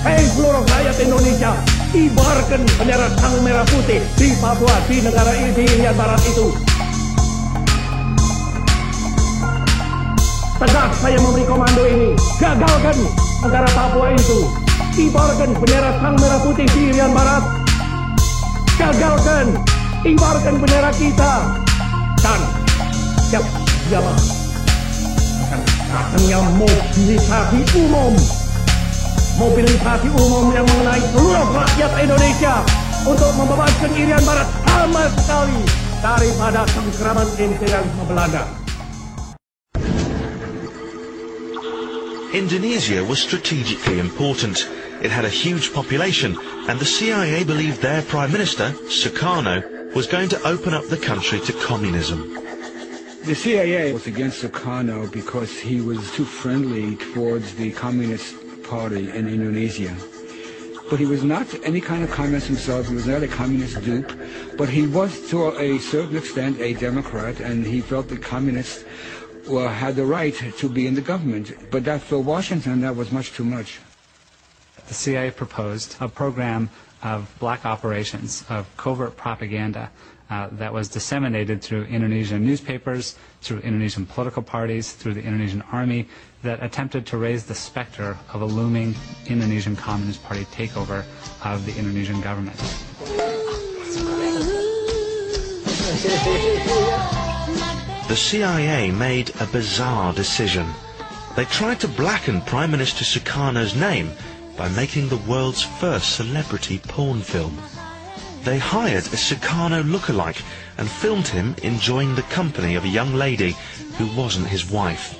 Hei seluruh rakyat Indonesia, kibarkan bendera sang merah putih di Papua, di negara ini, di Irian Barat itu. Tegas saya memberi komando ini, gagalkan negara Papua itu. Kibarkan bendera sang merah putih di Irian Barat. Gagalkan, kibarkan bendera kita. Dan siap siapa akan datangnya mobilisasi umum yang mengenai seluruh rakyat Indonesia untuk membebaskan Irian Barat sama sekali daripada cengkeraman imperialisme Belanda. Indonesia was strategically important. It had a huge population, and the CIA believed their Prime Minister, Sukarno, was going to open up the country to communism. The CIA was against Sukarno because he was too friendly towards the Communist Party in Indonesia. But he was not any kind of communist himself. He was not a communist dupe. But he was, to a certain extent, a Democrat, and he felt the communists had the right to be in the government. But that, for Washington, that was much too much. The CIA proposed a program of black operations, of covert propaganda that was disseminated through Indonesian newspapers, through Indonesian political parties, through the Indonesian army, that attempted to raise the specter of a looming Indonesian Communist Party takeover of the Indonesian government. The CIA made a bizarre decision. They tried to blacken Prime Minister Sukarno's name by making the world's first celebrity porn film. They hired a Sukarno lookalike and filmed him enjoying the company of a young lady who wasn't his wife.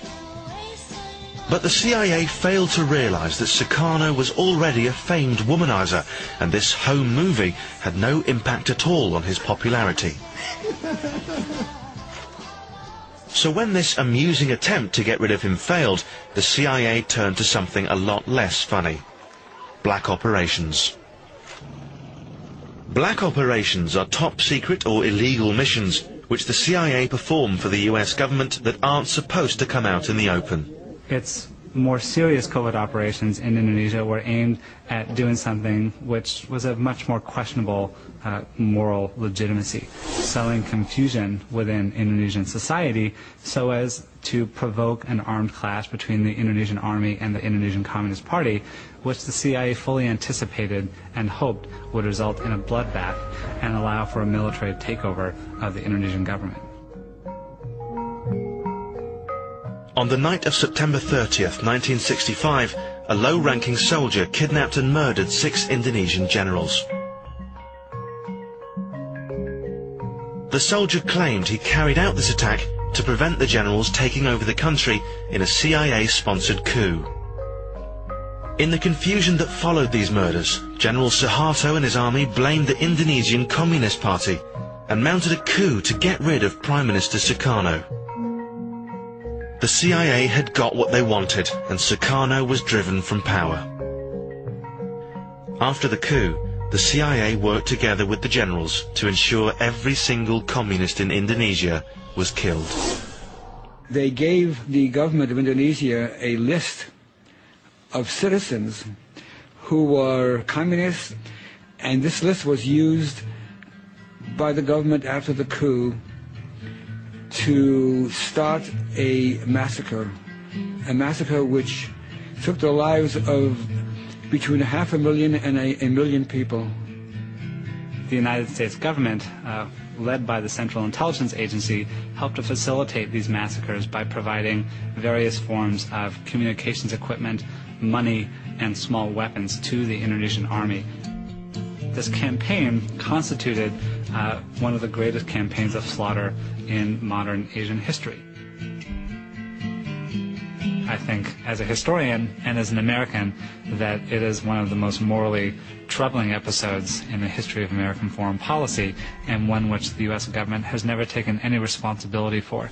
But the CIA failed to realize that Sukarno was already a famed womanizer, and this home movie had no impact at all on his popularity. So when this amusing attempt to get rid of him failed, the CIA turned to something a lot less funny: black operations. Black operations are top-secret or illegal missions which the CIA perform for the US government that aren't supposed to come out in the open. Its more serious covert operations in Indonesia were aimed at doing something which was of much more questionable moral legitimacy, sowing confusion within Indonesian society so as to provoke an armed clash between the Indonesian army and the Indonesian Communist Party, which the CIA fully anticipated and hoped would result in a bloodbath and allow for a military takeover of the Indonesian government. On the night of September 30th, 1965, a low-ranking soldier kidnapped and murdered 6 Indonesian generals. The soldier claimed he carried out this attack to prevent the generals taking over the country in a CIA-sponsored coup. In the confusion that followed these murders, General Suharto and his army blamed the Indonesian Communist Party and mounted a coup to get rid of Prime Minister Sukarno. The CIA had got what they wanted, and Sukarno was driven from power. After the coup, the CIA worked together with the generals to ensure every single communist in Indonesia was killed. They gave the government of Indonesia a list of citizens who were communists, and this list was used by the government after the coup to start a massacre which took the lives of between 500,000 and a million people. The United States government, led by the Central Intelligence Agency, helped to facilitate these massacres by providing various forms of communications equipment, money, and small weapons to the Indonesian army. This campaign constituted one of the greatest campaigns of slaughter in modern Asian history. I think, as a historian and as an American, that it is one of the most morally troubling episodes in the history of American foreign policy, and one which the U.S. government has never taken any responsibility for.